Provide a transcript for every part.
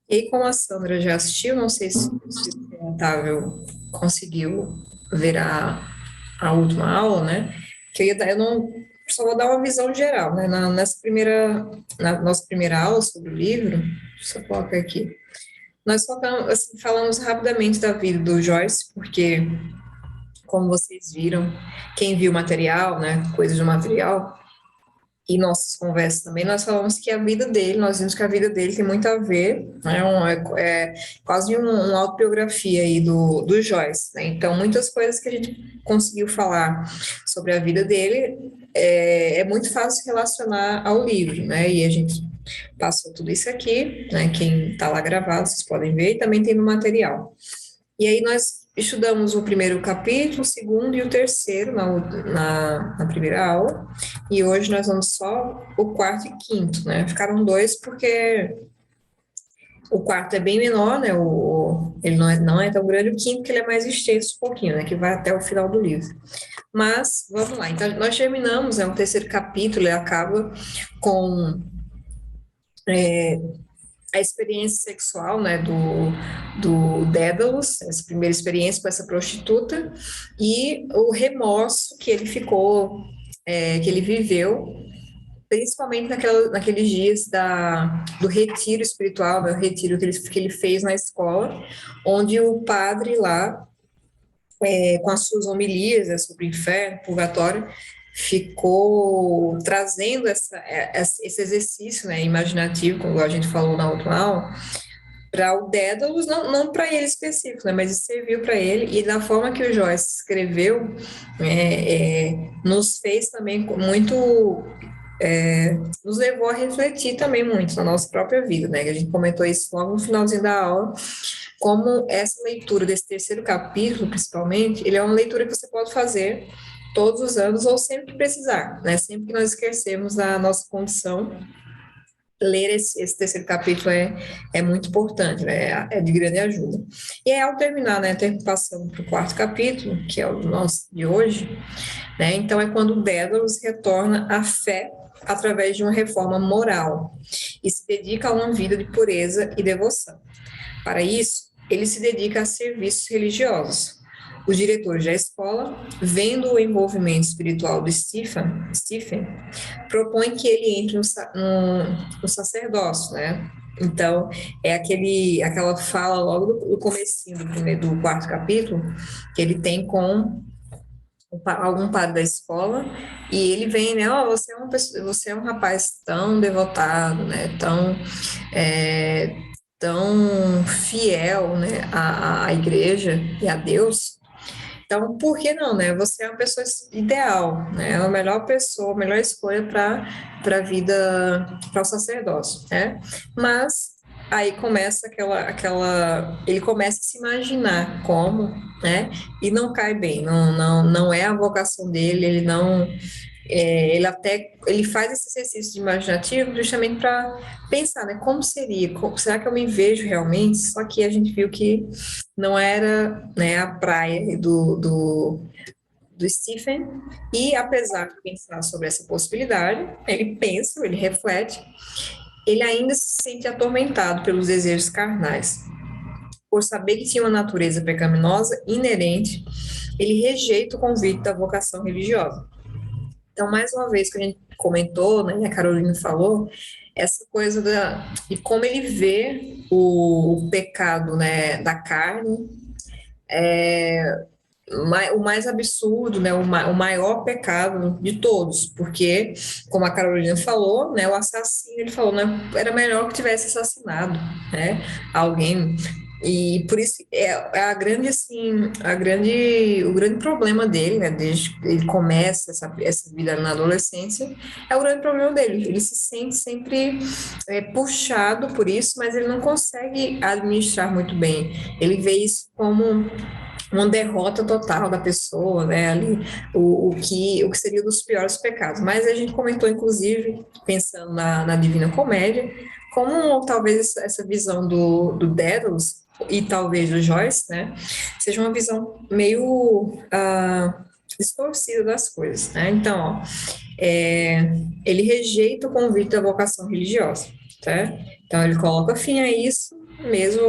E aí, como a Sandra já assistiu, não sei se o Otávio conseguiu ver a última aula, né? Que eu ia dar, eu não só vou dar uma visão geral, né? Na nossa primeira aula sobre o livro, deixa eu colocar aqui. Nós focamos, assim, falamos rapidamente da vida do Joyce, porque, como vocês viram, quem viu o material, né? Coisas do material, e nossas conversas também, nós falamos que a vida dele, nós vimos que a vida dele tem muito a ver, né, é quase uma autobiografia aí do Joyce, né? Então, muitas coisas que a gente conseguiu falar sobre a vida dele é muito fácil relacionar ao livro, né? E a gente passou tudo isso aqui, né? Quem está lá gravado, vocês podem ver, e também tem no material. E aí nós estudamos o primeiro capítulo, o segundo e o terceiro na primeira aula, e hoje nós vamos só o quarto e quinto, né? Ficaram dois porque o quarto é bem menor, né? Ele não é tão grande, o quinto que ele é mais extenso um pouquinho, né? Que vai até o final do livro. Mas, vamos lá. Então, nós terminamos, né? O terceiro capítulo, ele acaba com a experiência sexual, né, do Dédalus, essa primeira experiência com essa prostituta, e o remorso que ele ficou, que ele viveu, principalmente naqueles dias do retiro espiritual, né, o retiro que ele fez na escola, onde o padre lá, com as suas homilias, né, sobre o inferno, purgatório, ficou trazendo esse exercício, né, imaginativo, como a gente falou na última aula, para o Dédalus, não para ele específico, né, mas isso serviu para ele, e da forma que o Joyce escreveu, nos fez também nos levou a refletir também muito na nossa própria vida, né, que a gente comentou isso logo no finalzinho da aula, como essa leitura desse terceiro capítulo, principalmente, ele é uma leitura que você pode fazer todos os anos ou sempre que precisar, né, sempre que nós esquecemos a nossa condição, ler esse terceiro capítulo é muito importante, né? É de grande ajuda. E aí, ao terminar, né, passando para o quarto capítulo, que é o nosso de hoje, né? Então é quando Dédalus retorna à fé através de uma reforma moral e se dedica a uma vida de pureza e devoção. Para isso, ele se dedica a serviços religiosos. Os diretores da escola, vendo o envolvimento espiritual do Stephen propõe que ele entre no sacerdócio, né? Então, aquela fala logo do comecinho do quarto capítulo, que ele tem com algum padre da escola, e ele vem, né, você é um rapaz tão devotado, né, é, tão fiel, né, à igreja e a Deus, então, por que não, né? Você é uma pessoa ideal, né? É a melhor pessoa, a melhor escolha para a vida, para o sacerdócio, né? Mas aí começa ele começa a se imaginar como, né? E não cai bem, não é a vocação dele, ele não ele faz esse exercício de imaginativo justamente para pensar, né? Como seria? Será que eu me vejo realmente? Só que a gente viu que não era, né, a praia do Stephen, e apesar de pensar sobre essa possibilidade, ele pensa, ele reflete, ele ainda se sente atormentado pelos desejos carnais. Por saber que tinha uma natureza pecaminosa inerente, ele rejeita o convite da vocação religiosa. Então, mais uma vez que a gente comentou, né, e a Carolina falou, essa coisa de como ele vê o pecado, né, da carne, o mais absurdo, né, o maior pecado de todos, porque, como a Carolina falou, né, o assassino, ele falou, né, era melhor que tivesse assassinado, né, alguém, e por isso é a grande, assim, o grande problema dele, né, desde que ele começa essa vida na adolescência, é o grande problema dele, ele se sente sempre puxado por isso, mas ele não consegue administrar muito bem, ele vê isso como uma derrota total da pessoa, né, ali, o que seria um dos piores pecados. Mas a gente comentou, inclusive, pensando na Divina Comédia, como talvez essa visão do Dédalus e talvez do Joyce, né, seja uma visão meio distorcida das coisas, né? Então, ó, ele rejeita o convite da vocação religiosa, tá? Então, ele coloca fim a isso, mesmo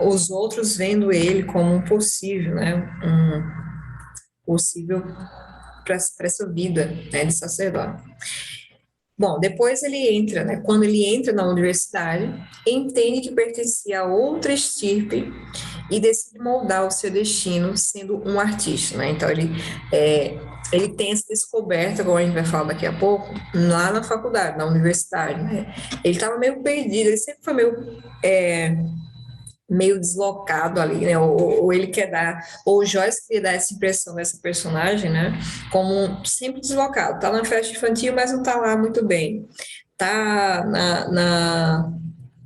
os outros vendo ele como um possível, né? Um possível para essa vida, né, de sacerdote. Bom, depois ele entra, né? Quando ele entra na universidade, entende que pertencia a outra estirpe e decide moldar o seu destino sendo um artista, né? Então ele tem essa descoberta, como a gente vai falar daqui a pouco, lá na faculdade, na universidade, né? Ele estava meio perdido, ele sempre foi meio deslocado ali, né? Ou ele quer dar, ou o Joyce queria dar essa impressão dessa personagem, né? Como sempre deslocado, tá na festa infantil, mas não tá lá muito bem. Tá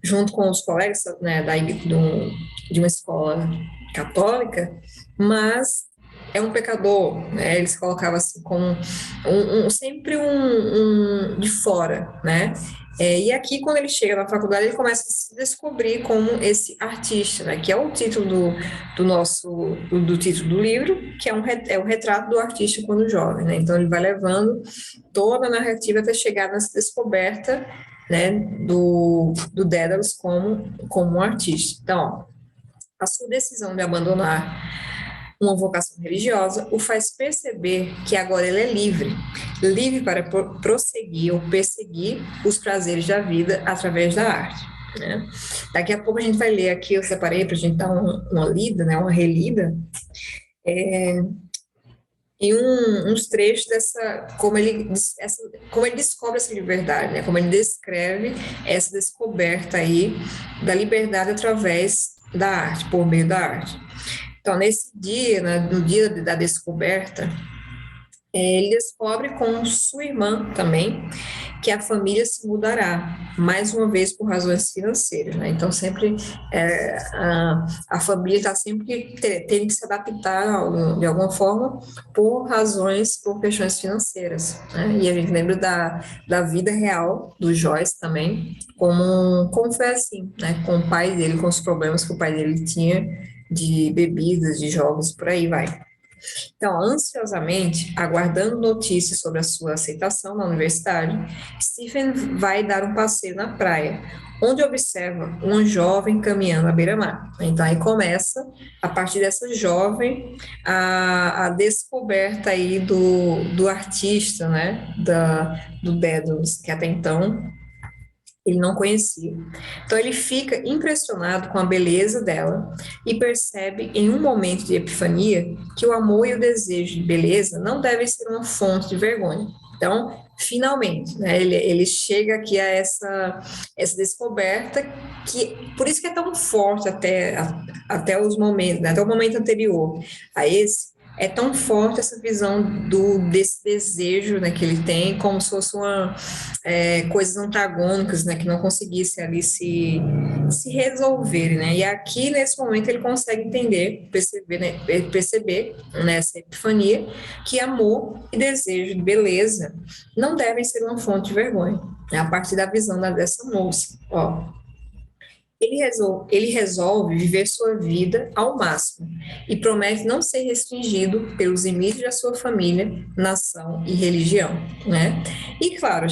junto com os colegas, né, de uma escola católica, mas é um pecador, né? Eles colocavam assim como sempre um de fora, né? E aqui, quando ele chega na faculdade, ele começa a se descobrir como esse artista, né? Que é o título do título do livro, que é o retrato do artista quando jovem, né? Então, ele vai levando toda a narrativa até chegar nessa descoberta, né? Do Dédalus como um artista. Então, ó, a sua decisão de abandonar uma vocação religiosa o faz perceber que agora ele é livre, livre para prosseguir ou perseguir os prazeres da vida através da arte, né? Daqui a pouco a gente vai ler aqui, eu separei para a gente dar uma lida, né, uma relida, e uns trechos como ele descobre essa liberdade, né? Como ele descreve essa descoberta aí da liberdade através da arte, por meio da arte. Então, nesse dia, né, no dia da descoberta, ele descobre com sua irmã também que a família se mudará, mais uma vez por razões financeiras, né? Então, sempre a família está sempre tendo que se adaptar de alguma forma por questões financeiras, né? E a gente lembra da vida real do Joyce também, como foi assim, né? Com o pai dele, com os problemas que o pai dele tinha de bebidas, de jogos, por aí vai. Então, ansiosamente, aguardando notícias sobre a sua aceitação na universidade, Stephen vai dar um passeio na praia, onde observa uma jovem caminhando à beira-mar. Então, aí começa, a partir dessa jovem, a descoberta aí do artista, né, do Dédalus, que até então ele não conhecia. Então ele fica impressionado com a beleza dela e percebe em um momento de epifania que o amor e o desejo de beleza não devem ser uma fonte de vergonha. Então, finalmente, né, ele chega aqui a essa descoberta que por isso que é tão forte até os momentos, né, até o momento anterior a esse. É tão forte essa visão desse desejo, né, que ele tem, como se fosse coisas antagônicas, né, que não conseguissem ali se resolverem, né, e aqui, nesse momento, ele consegue entender, perceber nessa epifania, que amor e desejo de beleza não devem ser uma fonte de vergonha, né, a partir da visão dessa moça, ó. Ele resolve viver sua vida ao máximo e promete não ser restringido pelos limites da sua família, nação e religião, né? E claro,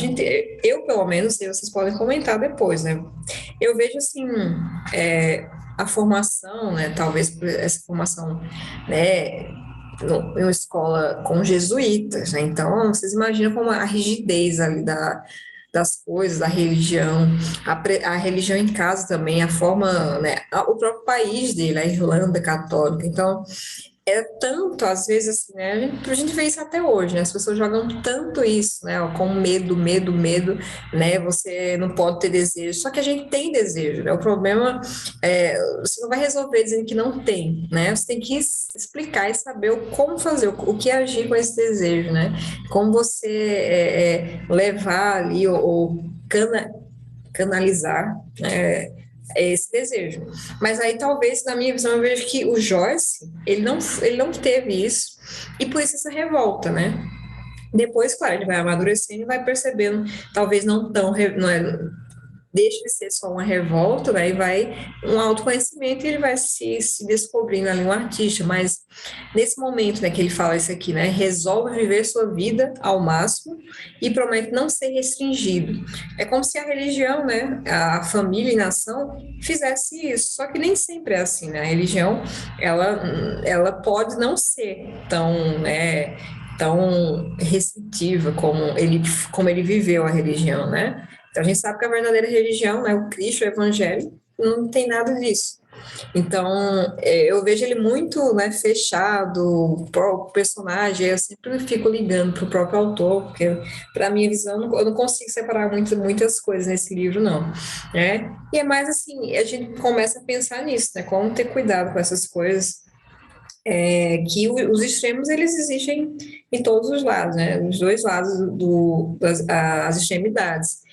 eu pelo menos, vocês podem comentar depois, né? Eu vejo assim, a formação, né? Talvez essa formação, né? Em uma escola com jesuítas, né? Então, vocês imaginam como a rigidez ali das coisas, da religião, a religião em casa também, a forma, né, o próprio país dele, a Irlanda católica. Então, é tanto, às vezes, assim, né, a gente vê isso até hoje, né, as pessoas jogam tanto isso, né, ó, com medo, medo, medo, né, você não pode ter desejo, só que a gente tem desejo, né, o problema você não vai resolver dizendo que não tem, né, você tem que explicar e saber como fazer, o que agir com esse desejo, né, como você levar ali, ou canalizar, esse desejo. Mas aí talvez, na minha visão, eu vejo que o Joyce, ele não teve isso, e por isso essa revolta, né? Depois, claro, ele vai amadurecendo e vai percebendo, talvez não deixa de ser só uma revolta, né, e vai um autoconhecimento e ele vai se descobrindo ali um artista, mas nesse momento, né, que ele fala isso aqui, né, resolve viver sua vida ao máximo e promete não ser restringido. É como se a religião, né, a família e nação fizesse isso, só que nem sempre é assim, né, a religião, ela pode não ser tão, né, tão restritiva como ele viveu a religião, né? Então a gente sabe que a verdadeira religião, né, o Cristo, o Evangelho, não tem nada disso. Então, eu vejo ele muito, né, fechado, o personagem, eu sempre fico ligando para o próprio autor, porque, para a minha visão, eu não consigo separar muitas coisas nesse livro, não, né? E é mais assim, a gente começa a pensar nisso, né, como ter cuidado com essas coisas, que os extremos, eles existem em todos os lados, né, os dois lados as extremidades.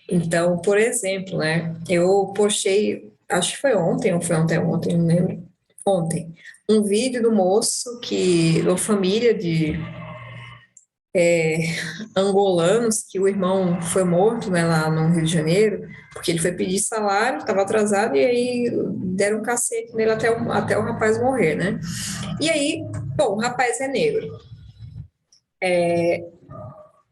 Então, por exemplo, né, eu postei, acho que foi ontem, ou foi ontem, não lembro, ontem, um vídeo do moço uma família de angolanos, que o irmão foi morto, né, lá no Rio de Janeiro, porque ele foi pedir salário, estava atrasado, e aí deram um cacete nele até o rapaz morrer, né? E aí, bom, o rapaz é negro.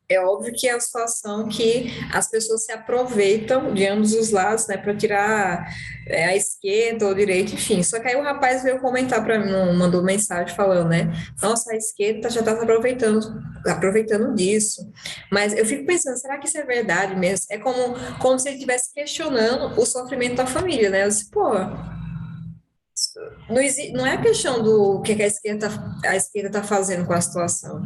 É óbvio que é a situação que as pessoas se aproveitam de ambos os lados, né, para tirar a esquerda ou a direita, enfim. Só que aí o rapaz veio comentar para mim, mandou mensagem falando, né, nossa, a esquerda já está se aproveitando disso. Mas eu fico pensando, será que isso é verdade mesmo? É como se ele estivesse questionando o sofrimento da família, né? Eu disse, pô, não é a questão do que a esquerda tá fazendo com a situação.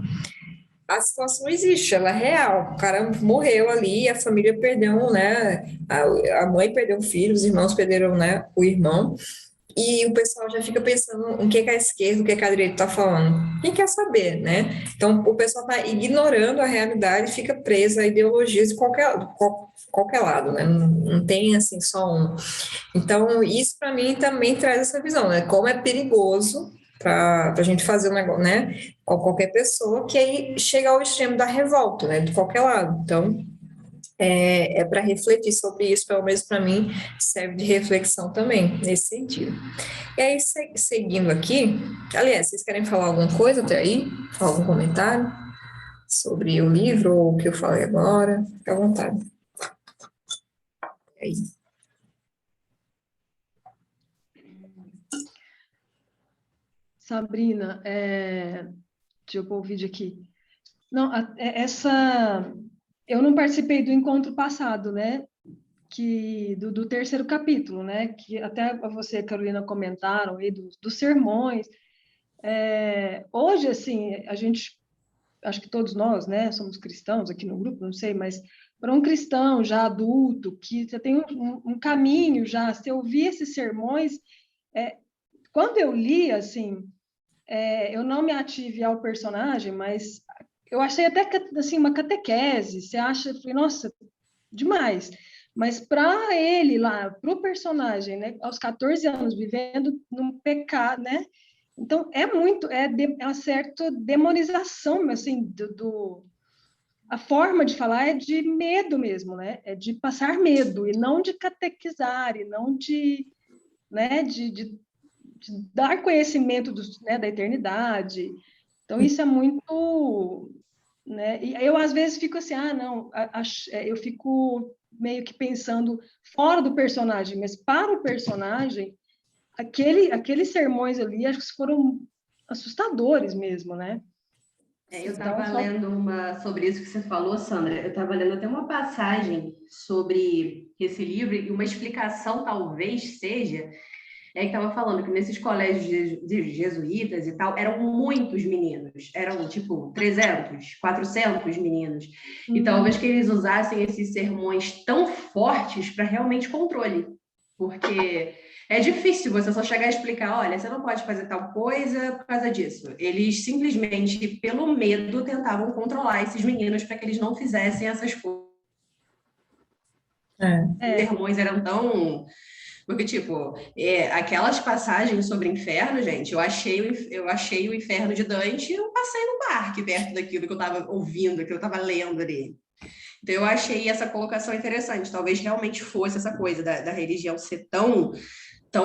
A situação existe, ela é real. O cara morreu ali, a família perdeu, né? A mãe perdeu o filho, os irmãos perderam, né, o irmão. E o pessoal já fica pensando o que a esquerda, o que a direita está falando. Quem quer saber, né? Então, o pessoal está ignorando a realidade e fica preso a ideologias de qualquer lado, né? Não tem, assim, só um. Então, isso para mim também traz essa visão, né? Como é perigoso para a gente fazer um negócio, né? Com qualquer pessoa, que aí chega ao extremo da revolta, né? De qualquer lado. Então, é para refletir sobre isso, pelo menos para mim, serve de reflexão também, nesse sentido. E aí, seguindo aqui, aliás, vocês querem falar alguma coisa até aí? Algum comentário sobre o livro ou o que eu falei agora? Fique à vontade. É isso. Sabrina, deixa eu pôr o vídeo aqui. Não, essa... Eu não participei do encontro passado, né? Do terceiro capítulo, né? Que até você e a Carolina comentaram aí dos sermões. Hoje, assim, a gente... Acho que todos nós, né? Somos cristãos aqui no grupo, não sei, mas para um cristão já adulto, que já tem um caminho já, se eu ouvir esses sermões... quando eu li, assim... eu não me ative ao personagem, mas eu achei até assim, uma catequese. Você acha, eu falei, nossa, demais. Mas para ele lá, para o personagem, né, aos 14 anos, vivendo num pecado, né? Então, é uma certa demonização, assim, a forma de falar é de medo mesmo, né? É de passar medo, e não de catequizar, e não de, né, de dar conhecimento né, da eternidade. Então, isso é muito... Né? E eu, às vezes, fico assim, não, eu fico meio que pensando fora do personagem, mas para o personagem, aqueles sermões ali, acho que foram assustadores mesmo, né? Eu estava lendo sobre isso que você falou, Sandra. Eu estava lendo até uma passagem sobre esse livro, e uma explicação talvez seja que estava falando que nesses colégios de jesuítas e tal, eram muitos meninos, eram tipo 300, 400 meninos. E talvez que eles usassem esses sermões tão fortes para realmente controle, porque é difícil você só chegar a explicar, olha, você não pode fazer tal coisa por causa disso. Eles simplesmente, pelo medo, tentavam controlar esses meninos para que eles não fizessem essas coisas. Os sermões eram tão... Porque, tipo, aquelas passagens sobre inferno, gente, eu achei o inferno de Dante um passeio no parque, perto daquilo que eu estava ouvindo, que eu estava lendo ali. Então, eu achei essa colocação interessante. Talvez realmente fosse essa coisa da religião ser tão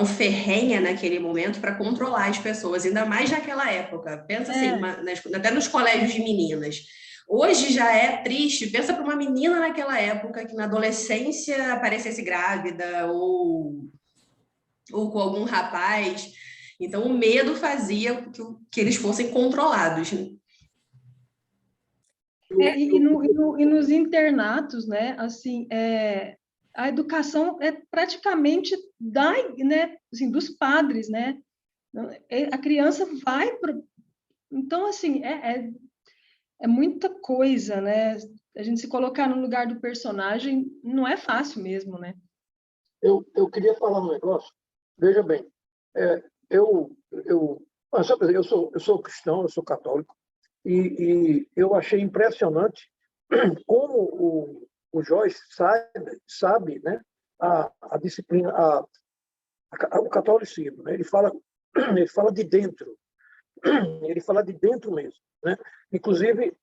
ferrenha naquele momento para controlar as pessoas, ainda mais naquela época. Pensa assim, até nos colégios de meninas. Hoje já é triste. Pensa para uma menina naquela época que na adolescência aparecesse grávida ou com algum rapaz. Então, o medo fazia que eles fossem controlados. E nos internatos, né, assim, a educação é praticamente né, assim, dos padres, né? A criança vai para... Então, assim, é muita coisa, né? A gente se colocar no lugar do personagem não é fácil mesmo, né? Eu queria falar um negócio. Veja bem, é, eu sou cristão, eu sou católico, e eu achei impressionante como o Joyce sabe, né, a disciplina, o catolicismo, né? Ele fala de dentro, ele fala de dentro mesmo, né? Inclusive,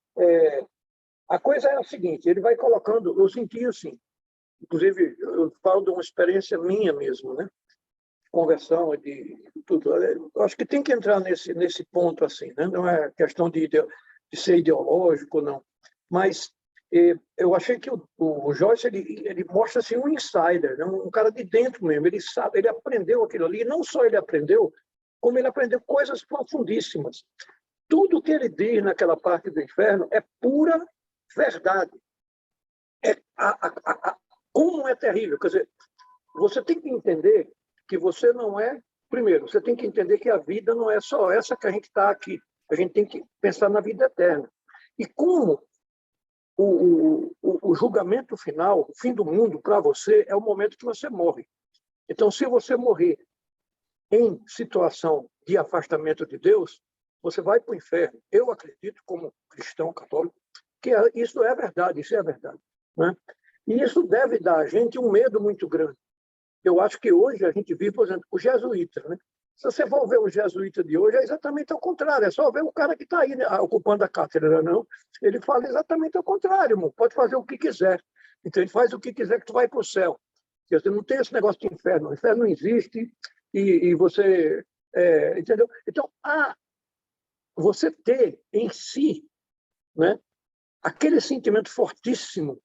a coisa é a seguinte, ele vai colocando, eu senti assim, inclusive eu falo de uma experiência minha mesmo, né? Conversão, de tudo. Eu acho que tem que entrar nesse ponto assim, né? Não é questão de ser ideológico, não. Mas eu achei que o Joyce ele mostra assim um insider, né? Um cara de dentro mesmo. Ele sabe, ele aprendeu aquilo ali. E não só ele aprendeu, como ele aprendeu coisas profundíssimas. Tudo que ele diz naquela parte do inferno é pura verdade. Como é terrível. Quer dizer, você tem que entender que você não é... Primeiro, você tem que entender que a vida não é só essa que a gente está aqui. A gente tem que pensar na vida eterna. E como o julgamento final, o fim do mundo para você, é o momento que você morre. Então, se você morrer em situação de afastamento de Deus, você vai para o inferno. Eu acredito, como cristão católico, que isso é verdade, isso é verdade, né? E isso deve dar a gente um medo muito grande. Eu acho que hoje a gente vive, por exemplo, o jesuíta, né? Se você for ver o jesuíta de hoje, é exatamente ao contrário. É só ver o cara que está aí, né, ocupando a cátedra, não. Ele fala exatamente ao contrário, irmão. Pode fazer o que quiser. Então, ele faz o que quiser que tu vai para o céu. Você não tem esse negócio de inferno. O inferno não existe e você... entendeu? Então, você ter em si, né, aquele sentimento fortíssimo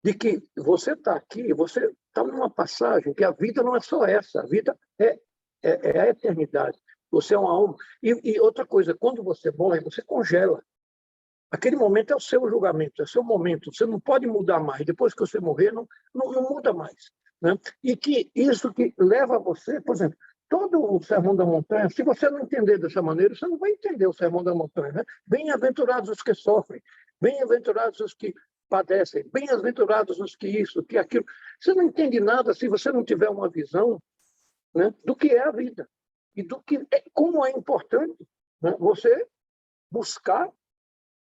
de que você está aqui, você está numa passagem que a vida não é só essa, a vida é a eternidade. Você é uma alma. E outra coisa, quando você morre, você congela. Aquele momento é o seu julgamento, é o seu momento. Você não pode mudar mais. Depois que você morrer, não muda mais, né? E que isso que leva a você, por exemplo, todo o Sermão da Montanha, se você não entender dessa maneira, você não vai entender o Sermão da Montanha, né? Bem-aventurados os que sofrem, bem-aventurados os que padecem, bem-aventurados os que isso, que aquilo. Você não entende nada se você não tiver uma visão, né, do que é a vida e como é importante, né, você buscar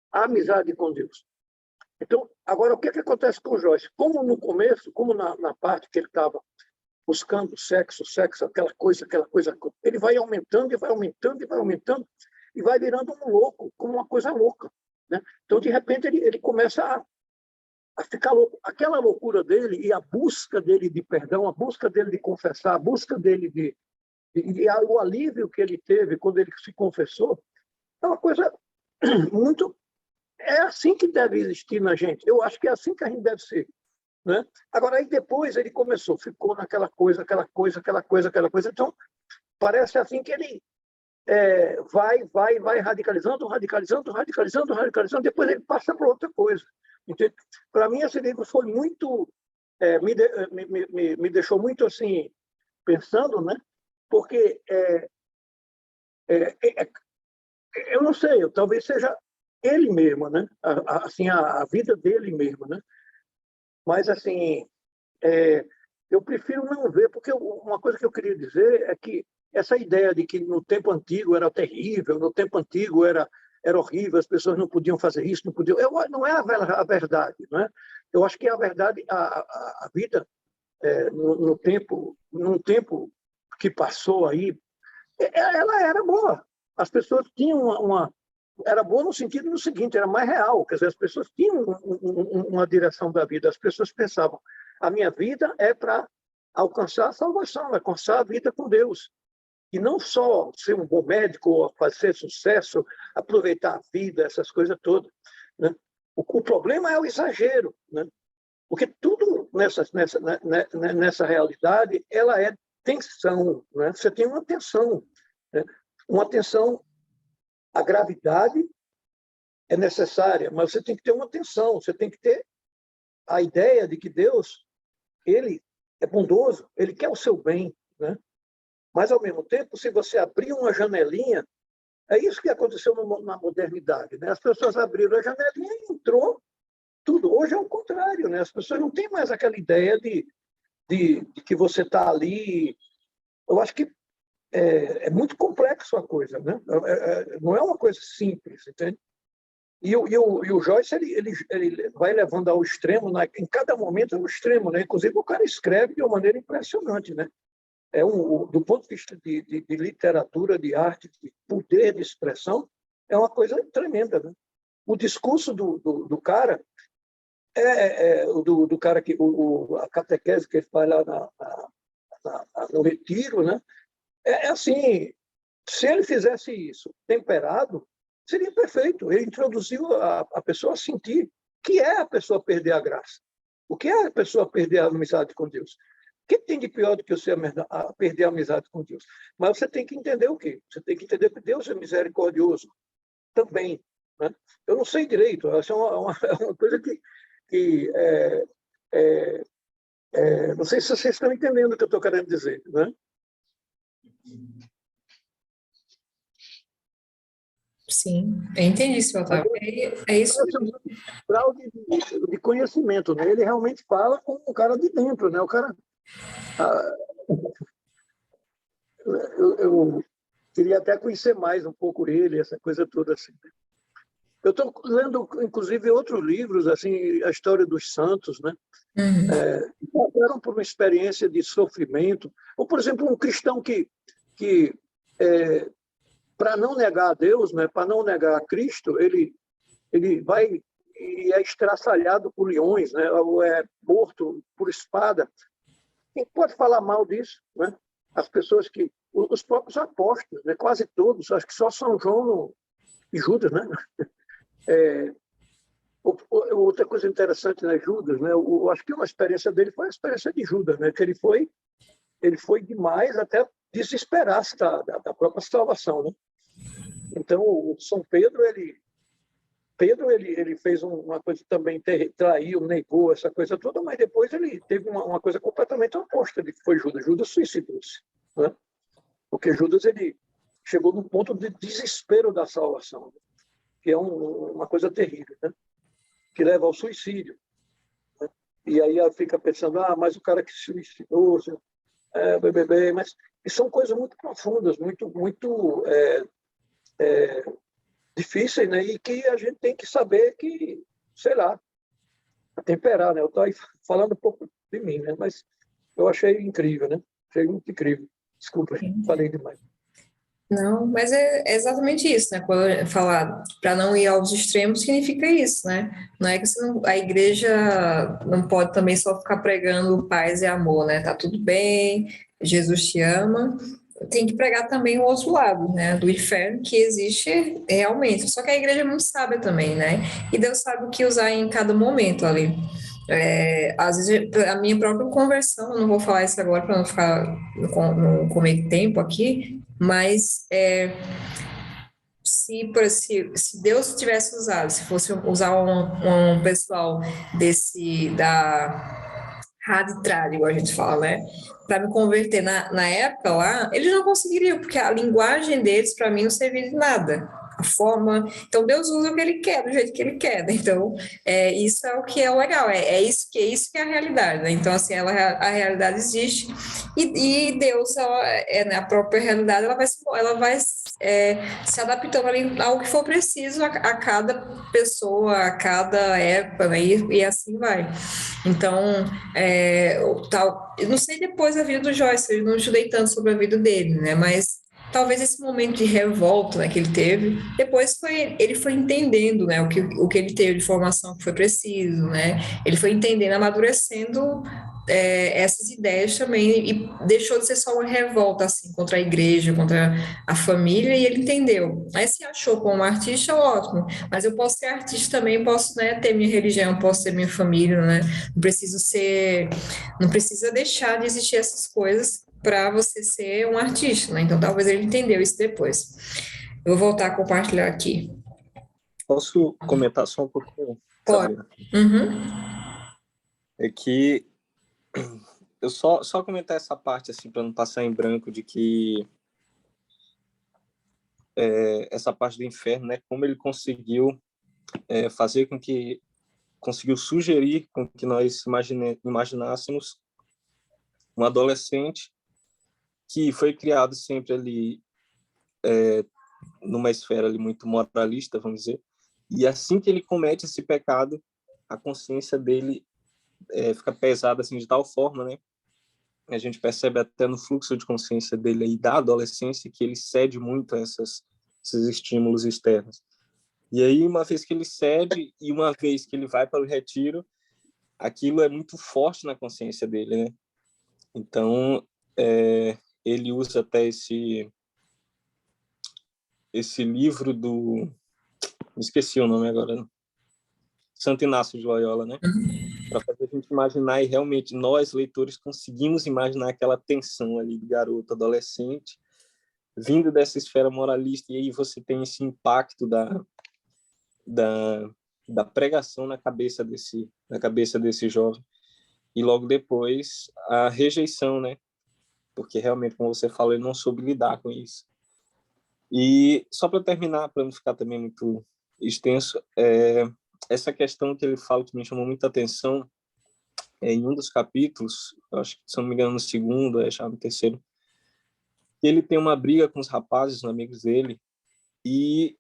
a amizade com Deus. Então, agora, o que acontece com o Joyce? Como no começo, como na parte que ele estava buscando sexo, aquela coisa, ele vai aumentando e vai aumentando e vai aumentando e vai virando um louco, como uma coisa louca, né? Então, de repente, ele começa a ficar louco. Aquela loucura dele e a busca dele de perdão, a busca dele de confessar, a busca dele o alívio que ele teve quando ele se confessou, é uma coisa muito... É assim que deve existir na gente. Eu acho que é assim que a gente deve ser, né? Agora, aí depois ele ficou naquela coisa. Então, parece assim que ele vai radicalizando, depois ele passa para outra coisa. Para mim, esse livro foi muito... me deixou muito assim, pensando, né? Porque eu não sei, talvez seja ele mesmo, né? Assim, a vida dele mesmo, né? Mas, assim, eu prefiro não ver, porque uma coisa que eu queria dizer é que essa ideia de que no tempo antigo era terrível, no tempo antigo era horrível, as pessoas não podiam fazer isso, não podiam... não é a verdade, não é? Eu acho que a verdade, a vida num tempo que passou aí, ela era boa. As pessoas tinham era boa no sentido do seguinte, era mais real, quer dizer, as pessoas tinham uma direção da vida, as pessoas pensavam, a minha vida é para alcançar a salvação, alcançar a vida com Deus. E não só ser um bom médico, ou fazer sucesso, aproveitar a vida, essas coisas todas. Né? O problema é o exagero, né? Porque tudo nessa realidade, ela é tensão. Né? Você tem uma tensão. Né? Uma tensão, a gravidade é necessária, mas você tem que ter uma tensão, você tem que ter a ideia de que Deus, ele é bondoso, ele quer o seu bem, né? Mas, ao mesmo tempo, se você abrir uma janelinha, é isso que aconteceu na modernidade, né? As pessoas abriram a janelinha e entrou tudo. Hoje é o contrário, né? As pessoas não têm mais aquela ideia de que você está ali. Eu acho que é muito complexo a coisa, né? Não é uma coisa simples, entende? E o Joyce, ele vai levando ao extremo, em cada momento é um extremo, né? Inclusive, o cara escreve de uma maneira impressionante, né? Do ponto de vista de literatura, de arte, de poder de expressão, é uma coisa tremenda, né? O discurso do cara do cara que a catequese que ele faz lá no retiro, né? É assim, se ele fizesse isso temperado, seria perfeito. Ele introduziu a pessoa a sentir que é a pessoa perder a graça, o que é a pessoa perder a amizade com Deus. O que tem de pior do que você perder a amizade com Deus? Mas você tem que entender o quê? Você tem que entender que Deus é misericordioso também. Né? Eu não sei direito, essa é uma coisa que não sei se vocês estão entendendo o que eu estou querendo dizer. Né? Sim, eu entendi, seu Otávio. É isso mesmo. Grau de conhecimento, né? Ele realmente fala com um cara de dentro, né? O cara... eu queria até conhecer mais um pouco ele, essa coisa toda assim. Eu estou lendo, inclusive, outros livros, assim, a história dos santos, né? Passaram por uma experiência de sofrimento. Ou, por exemplo, um cristão que para não negar a Deus, né? Para não negar a Cristo, ele vai e é estraçalhado por leões, né? Ou é morto por espada. Quem pode falar mal disso, né? As pessoas os próprios apóstolos, né? Quase todos, acho que só São João e Judas, né? Outra coisa interessante, né, Judas, né? Eu acho que uma experiência dele foi a experiência de Judas, né? Que ele foi demais até desesperar-se da própria salvação, né? Então, o São Pedro, ele fez uma coisa também, traiu, negou essa coisa toda, mas depois ele teve uma coisa completamente oposta de que foi Judas. Judas suicidou-se, né? Porque Judas, ele chegou num ponto de desespero da salvação, né? Que é uma coisa terrível, né? Que leva ao suicídio. Né? E aí ela fica pensando, mas o cara que se suicidou, mas e são coisas muito profundas, muito difíceis, né? E que a gente tem que saber que, sei lá, temperar, né? Eu estou aí falando um pouco de mim, né? Mas eu achei incrível, né? Achei muito incrível. Desculpa, falei demais. Não, mas é exatamente isso, né? Quando eu falar para não ir aos extremos, significa isso, né? Não é que a igreja não pode também só ficar pregando paz e amor, né? Tá tudo bem, Jesus te ama. Tem que pregar também o outro lado, né? Do inferno que existe realmente. Só que a igreja é muito sábia também, né? E Deus sabe o que usar em cada momento ali. Às vezes, a minha própria conversão, eu não vou falar isso agora para não ficar não comer tempo aqui, mas se Deus tivesse usado, se fosse usar um pessoal da Rádio Trad, igual a gente fala, né? Para me converter na época lá, eles não conseguiriam, porque a linguagem deles, para mim, não servia de nada. A forma. Então, Deus usa o que ele quer, do jeito que ele quer, né? Então, isso é o que é o legal, isso que é a realidade, né? Então, assim, a realidade existe e Deus, né, a própria realidade, ela vai se adaptando ali ao que for preciso a cada pessoa, a cada época, né? E assim vai. Então, eu não sei depois a vida do Joyce, eu não estudei tanto sobre a vida dele, né? Mas talvez esse momento de revolta, né, que ele teve, depois ele foi entendendo, né, o que ele teve de formação que foi preciso, né, ele foi entendendo, amadurecendo essas ideias também, e deixou de ser só uma revolta, assim, contra a igreja, contra a família, e ele entendeu. Aí se achou como artista, ótimo, mas eu posso ser artista também, posso, né, ter minha religião, posso ter minha família, né, não precisa deixar de existir essas coisas para você ser um artista, né, então talvez ele entendeu isso depois. Eu vou voltar a compartilhar aqui. Posso comentar só um pouquinho, Pode. Sabrina? Uhum. É que eu só comentar essa parte, assim, para não passar em branco, de que essa parte do inferno, né, como ele conseguiu fazer com que, conseguiu sugerir com que nós imaginássemos um adolescente que foi criado sempre ali numa esfera ali muito moralista, vamos dizer, e assim que ele comete esse pecado, a consciência dele fica pesada assim de tal forma, né? A gente percebe até no fluxo de consciência dele aí da adolescência que ele cede muito a esses estímulos externos. E aí, uma vez que ele cede e uma vez que ele vai para o retiro, aquilo é muito forte na consciência dele, né? Então, ele usa até esse livro do... Esqueci o nome agora, né? Santo Inácio de Loyola, né? Para fazer a gente imaginar, e realmente nós, leitores, conseguimos imaginar aquela tensão ali do garoto, adolescente, vindo dessa esfera moralista, e aí você tem esse impacto da pregação na cabeça desse jovem. E logo depois, a rejeição, né? Porque realmente, como você falou, ele não soube lidar com isso. E só para terminar, para não ficar também muito extenso, essa questão que ele fala que me chamou muita atenção, em um dos capítulos, eu acho que, se não me engano, no segundo, já no terceiro, ele tem uma briga com os rapazes, os amigos dele, e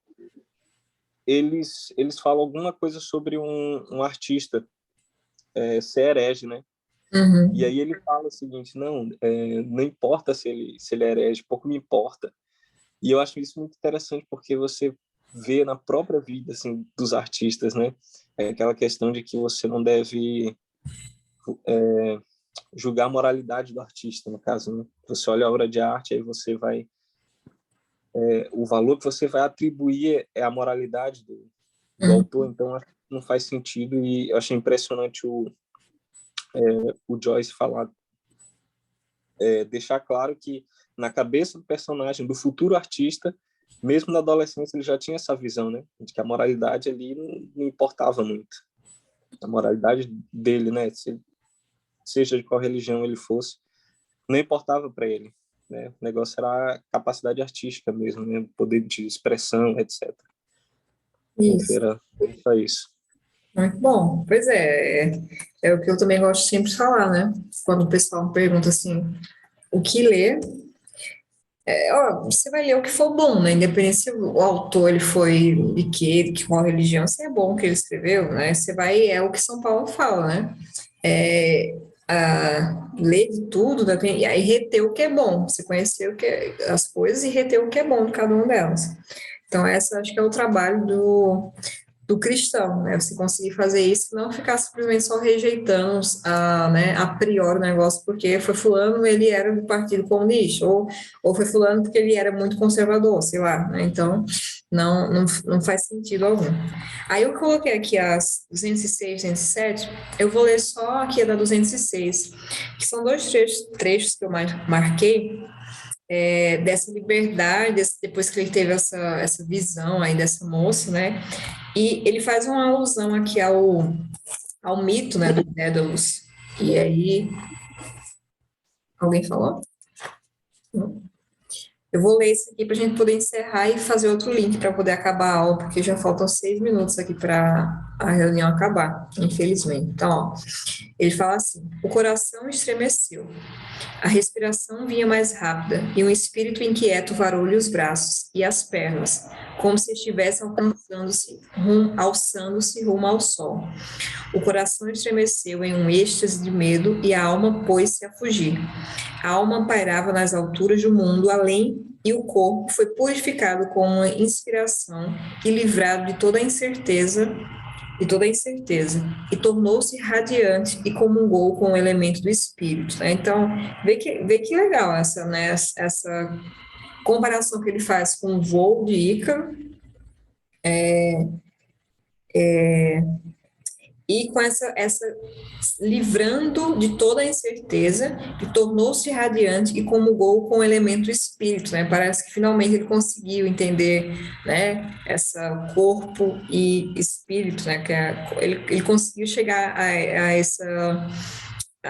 eles falam alguma coisa sobre um artista ser herege, né? Uhum. E aí ele fala o seguinte: não importa se ele é herege, pouco me importa. E eu acho isso muito interessante, porque você vê na própria vida, assim, dos artistas, né? Aquela questão de que você não deve julgar a moralidade do artista, no caso, né? Você olha a obra de arte, aí você vai... o valor que você vai atribuir é a moralidade do autor, então acho que não faz sentido, e eu achei impressionante o Joyce falar, deixar claro que na cabeça do personagem, do futuro artista, mesmo na adolescência, ele já tinha essa visão, né, de que a moralidade ali não importava muito. A moralidade dele, né, seja de qual religião ele fosse, não importava para ele, né? O negócio era a capacidade artística mesmo, né, poder de expressão, etc. Isso. Era só isso. Muito bom. Pois é o que eu também gosto sempre de falar, né? Quando o pessoal me pergunta assim, o que ler? Você vai ler o que for bom, né? Independente se o autor ele foi de qual religião, se é bom o que ele escreveu, né? Você vai, é o que São Paulo fala, né? Ler de tudo, né? E aí reter o que é bom, você conhecer as coisas e reter o que é bom de cada uma delas. Então, essa acho que é o trabalho do cristão, né? Você conseguir fazer isso, não ficar simplesmente só rejeitando né, a priori o negócio, porque foi fulano, ele era do Partido Comunista, ou foi fulano porque ele era muito conservador, sei lá, né? Então, não faz sentido algum. Aí eu coloquei aqui as 206, 207, eu vou ler só aqui a da 206, que são dois trechos que eu marquei, dessa liberdade, depois que ele teve essa visão aí dessa moça, né? E ele faz uma alusão aqui ao mito, né, do Dédalus. E aí, alguém falou? Não. Eu vou ler isso aqui para a gente poder encerrar e fazer outro link para poder acabar a aula, porque já faltam 6 minutos aqui para a reunião acabar, infelizmente. Então, ó, ele fala assim: o coração estremeceu, a respiração vinha mais rápida, e um espírito inquieto varou-lhe os braços e as pernas, como se estivesse alçando-se rumo ao sol. O coração estremeceu em um êxtase de medo e a alma pôs-se a fugir. A alma pairava nas alturas do mundo além e o corpo foi purificado com uma inspiração e livrado de toda a incerteza, e tornou-se radiante e comungou com o elemento do espírito, né? Então, vê que legal essa, né, essa comparação que ele faz com o voo de Ícaro, e com essa livrando de toda a incerteza, e tornou-se radiante e comungou com o elemento espírito, né? Parece que finalmente ele conseguiu entender, né, essa corpo e espírito, né? Ele conseguiu chegar a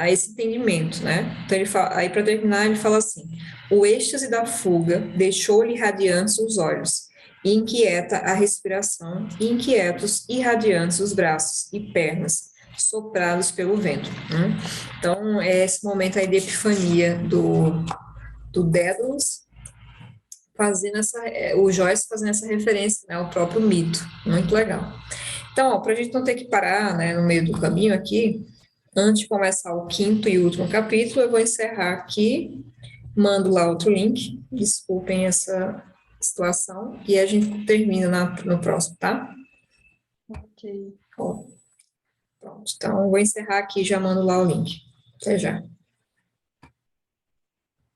esse entendimento, né? Então ele fala, aí para terminar ele fala assim: o êxtase da fuga deixou-lhe radiantes os olhos, e inquieta a respiração, e inquietos e radiantes os braços e pernas, soprados pelo vento, né? Então, é esse momento aí de epifania do Dédalus, fazendo o Joyce fazendo essa referência, né, ao próprio mito, muito legal. Então, para a gente não ter que parar, né, no meio do caminho aqui, antes de começar o 5º e último capítulo, eu vou encerrar aqui, mando lá outro link, desculpem essa situação, e a gente termina no próximo, tá? Ok. Ó, pronto, então eu vou encerrar aqui e já mando lá o link. Até já.